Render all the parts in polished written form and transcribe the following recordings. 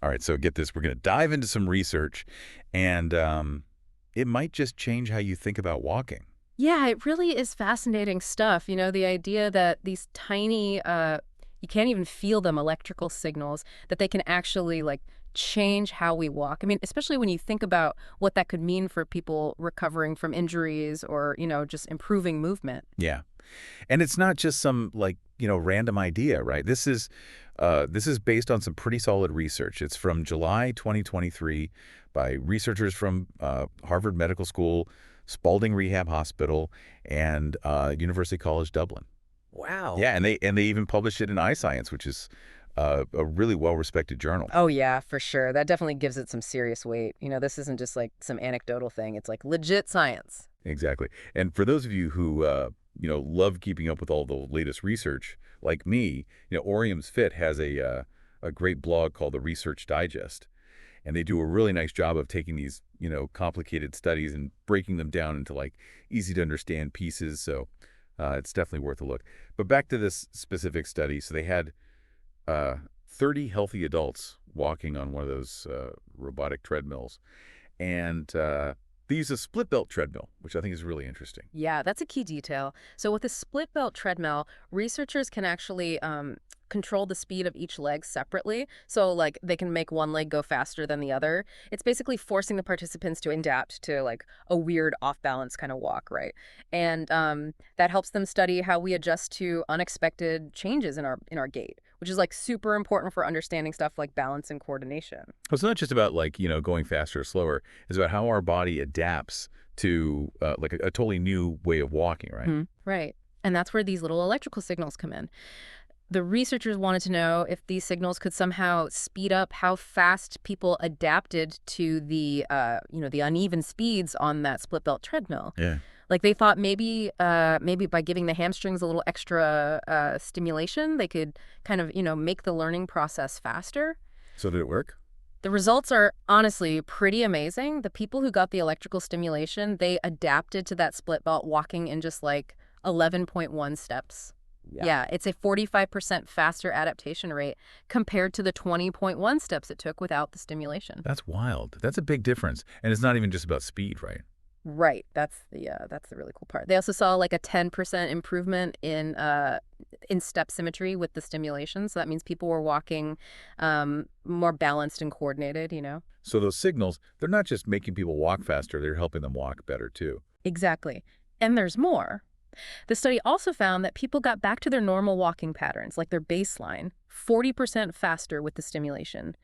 All right, so get this. We're going to dive into some research, and it might just change how you think about walking. Yeah, it really is fascinating stuff. The idea that these tiny, you can't even feel them, electrical signals, that they can actually like change how we walk. I mean, especially when you think about what that could mean for people recovering from injuries or, just improving movement. Yeah. And it's not just some random idea, right? This is based on some pretty solid research. It's from July 2023 by researchers from Harvard Medical School, Spalding Rehab Hospital, and University College Dublin. Wow. Yeah, and they even published it in iScience, which is a really well-respected journal. Oh, yeah, for sure. That definitely gives it some serious weight. This isn't just like some anecdotal thing. It's like legit science. Exactly. And for those of you who love keeping up with all the latest research, like me, Orium's Fit has a great blog called the Research Digest, and they do a really nice job of taking these complicated studies and breaking them down into like easy to understand pieces. So it's definitely worth a look. But back to this specific study, so they had 30 healthy adults walking on one of those robotic treadmills, and they use a split belt treadmill, which I think is really interesting. Yeah, that's a key detail. So with a split belt treadmill, researchers can actually control the speed of each leg separately. So like they can make one leg go faster than the other. It's basically forcing the participants to adapt to like a weird off balance kind of walk, right? And that helps them study how we adjust to unexpected changes in our gait, which is like super important for understanding stuff like balance and coordination. Well, it's not just about going faster or slower. It's about how our body adapts to like a totally new way of walking, right? Right. And that's where these little electrical signals come in. The researchers wanted to know if these signals could somehow speed up how fast people adapted to the uneven speeds on that split belt treadmill. Yeah. Like they thought maybe by giving the hamstrings a little extra stimulation, they could kind of, make the learning process faster. So did it work? The results are honestly pretty amazing. The people who got the electrical stimulation, they adapted to that split belt walking in just like 11.1 steps. Yeah, it's a 45% faster adaptation rate compared to the 20.1 steps it took without the stimulation. That's wild. That's a big difference. And it's not even just about speed, right? Right. That's the really cool part. They also saw like a 10% improvement in step symmetry with the stimulation. So that means people were walking more balanced and coordinated. So those signals, they're not just making people walk faster, they're helping them walk better too. Exactly. And there's more. The study also found that people got back to their normal walking patterns, like their baseline, 40% faster with the stimulation.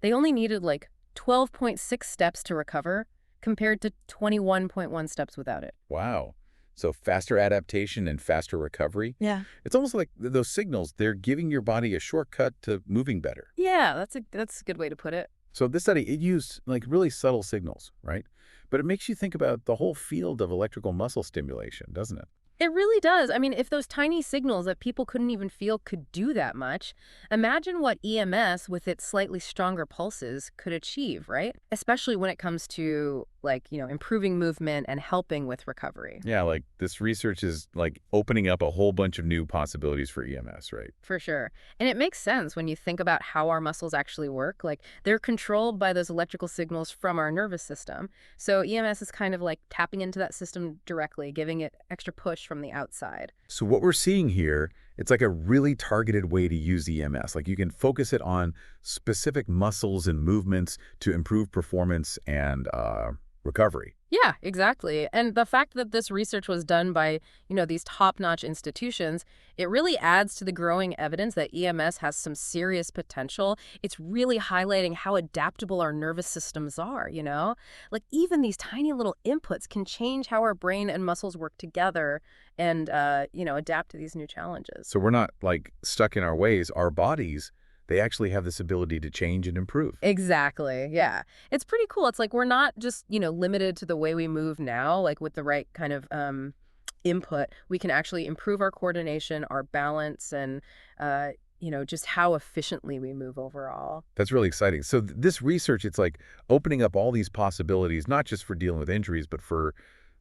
They only needed like 12.6 steps to recover compared to 21.1 steps without it. Wow. So faster adaptation and faster recovery. Yeah. It's almost like those signals, they're giving your body a shortcut to moving better. Yeah, that's a good way to put it. So this study, it used like really subtle signals, right? But it makes you think about the whole field of electrical muscle stimulation, doesn't it? It really does. I mean, if those tiny signals that people couldn't even feel could do that much, imagine what EMS with its slightly stronger pulses could achieve, right? Especially when it comes to improving movement and helping with recovery. Yeah, like this research is like opening up a whole bunch of new possibilities for EMS, right? For sure. And it makes sense when you think about how our muscles actually work. Like they're controlled by those electrical signals from our nervous system. So EMS is kind of like tapping into that system directly, giving it extra push from the outside. So what we're seeing here, it's like a really targeted way to use EMS. Like you can focus it on specific muscles and movements to improve performance and recovery. Yeah, exactly. And the fact that this research was done by, these top-notch institutions, it really adds to the growing evidence that EMS has some serious potential. It's really highlighting how adaptable our nervous systems are. Like even these tiny little inputs can change how our brain and muscles work together and, adapt to these new challenges. So we're not like stuck in our ways. Our bodies, they actually have this ability to change and improve. Exactly. Yeah. It's pretty cool. It's like we're not just, limited to the way we move now, like with the right kind of input. We can actually improve our coordination, our balance, and, just how efficiently we move overall. That's really exciting. So this research, it's like opening up all these possibilities, not just for dealing with injuries, but for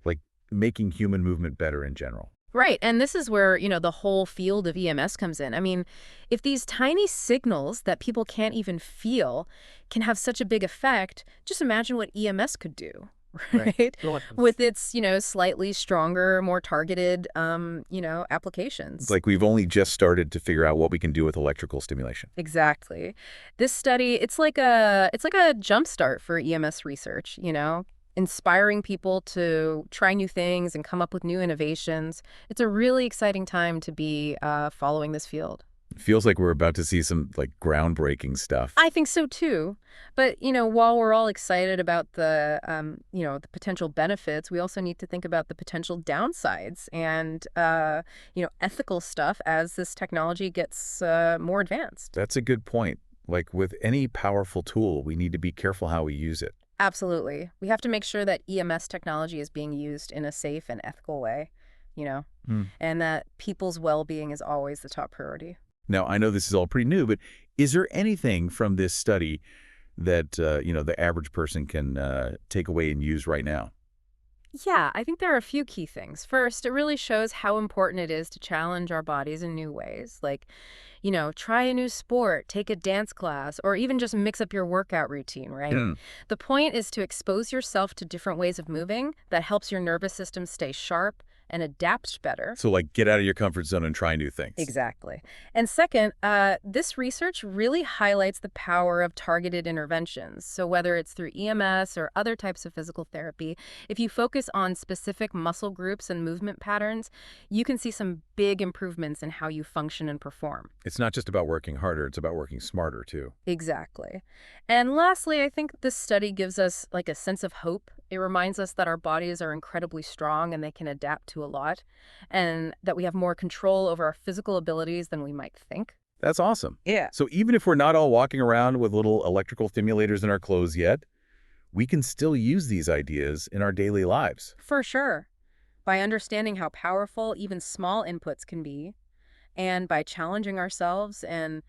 like making human movement better in general. Right, and this is where, the whole field of EMS comes in. I mean, if these tiny signals that people can't even feel can have such a big effect, just imagine what EMS could do, Right. right? Well, With its, slightly stronger, more targeted, It's applications. like we've only just started to figure out what we can do with electrical stimulation. Exactly. This study, it's like a jump start for EMS research, inspiring people to try new things and come up with new innovations. It's a really exciting time to be following this field. It feels like we're about to see some like groundbreaking stuff. I think so too. But, while we're all excited about the potential benefits, we also need to think about the potential downsides and, ethical stuff as this technology gets more advanced. That's a good point. Like with any powerful tool, we need to be careful how we use it. Absolutely. We have to make sure that EMS technology is being used in a safe and ethical way, you know, Hmm. and that people's well-being is always the top priority. Now, I know this is all pretty new, but is there anything from this study that, the average person can take away and use right now? Yeah, I think there are a few key things. First, it really shows how important it is to challenge our bodies in new ways. Like, try a new sport, take a dance class, or even just mix up your workout routine, right? The point is to expose yourself to different ways of moving that helps your nervous system stay sharp and adapt better. So, like, get out of your comfort zone and try new things. Exactly. And second, this research really highlights the power of targeted interventions. So whether it's through EMS or other types of physical therapy, if you focus on specific muscle groups and movement patterns, you can see some big improvements in how you function and perform. It's not just about working harder, it's about working smarter, too. Exactly. And lastly, I think this study gives us like a sense of hope. It reminds us that our bodies are incredibly strong and they can adapt to a lot, and that we have more control over our physical abilities than we might think. That's awesome. Yeah. So even if we're not all walking around with little electrical stimulators in our clothes yet, we can still use these ideas in our daily lives. For sure. By understanding how powerful even small inputs can be, and by challenging ourselves and,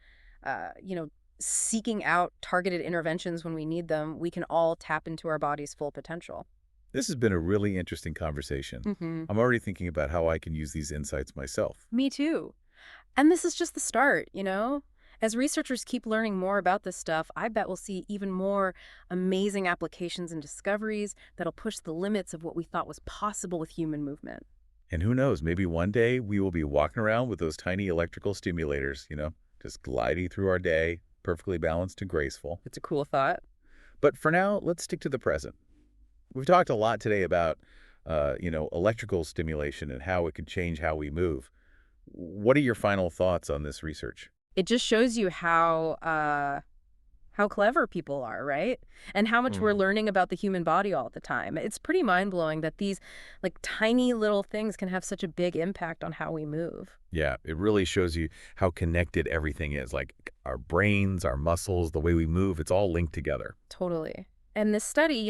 uh, you know, seeking out targeted interventions when we need them, we can all tap into our body's full potential. This has been a really interesting conversation. Hmm. I'm already thinking about how I can use these insights myself. Me too. And this is just the start, As researchers keep learning more about this stuff, I bet we'll see even more amazing applications and discoveries that'll push the limits of what we thought was possible with human movement. And who knows, maybe one day we will be walking around with those tiny electrical stimulators, just gliding through our day, perfectly balanced and graceful. It's a cool thought. But for now, let's stick to the present. We've talked a lot today about, electrical stimulation and how it could change how we move. What are your final thoughts on this research? It just shows you how clever people are, right? And how much we're Hmm. learning about the human body all the time. It's pretty mind-blowing that these like tiny little things can have such a big impact on how we move. Yeah, it really shows you how connected everything is. Like our brains, our muscles, the way we move, it's all linked together. Totally. And this study,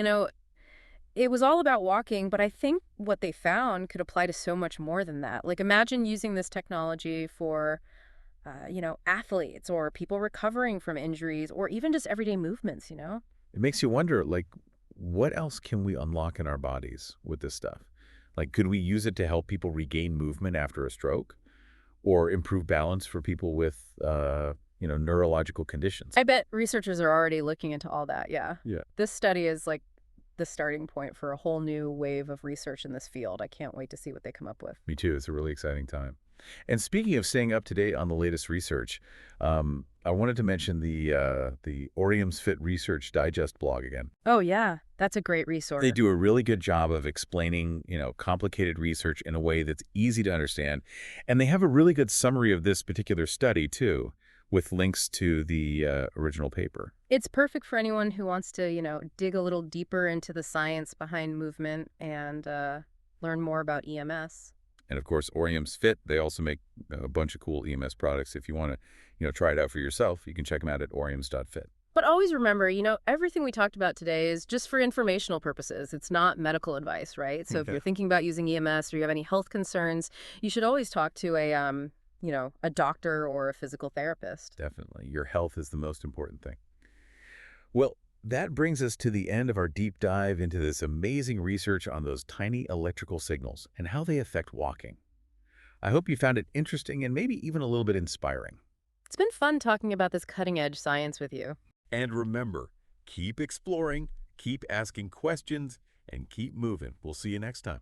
it was all about walking, but I think what they found could apply to so much more than that. Like imagine using this technology for athletes or people recovering from injuries or even just everyday movements. It makes you wonder, like, what else can we unlock in our bodies with this stuff? Like, could we use it to help people regain movement after a stroke or improve balance for people with, neurological conditions? I bet researchers are already looking into all that, yeah. Yeah. This study is like the starting point for a whole new wave of research in this field. I can't wait to see what they come up with. Me too. It's a really exciting time. And speaking of staying up to date on the latest research, I wanted to mention the Orium's Fit Research Digest blog again. Oh, yeah. That's a great They resource. do a really good job of explaining, complicated research in a way that's easy to understand. And they have a really good summary of this particular study, too, with links to the original paper. It's perfect for anyone who wants to, dig a little deeper into the science behind movement and learn more about EMS. And of course, Orium's Fit, they also make a bunch of cool EMS products. If you want to, try it out for yourself, you can check them out at oriums.fit. But always remember, everything we talked about today is just for informational purposes. It's not medical advice, right? So if Okay. you're thinking about using EMS or you have any health concerns, you should always talk to a doctor or a physical therapist. Definitely. Your health is the most important thing. Well, that brings us to the end of our deep dive into this amazing research on those tiny electrical signals and how they affect walking. I hope you found it interesting and maybe even a little bit inspiring. It's been fun talking about this cutting-edge science with you. And remember, keep exploring, keep asking questions, and keep moving. We'll see you next time.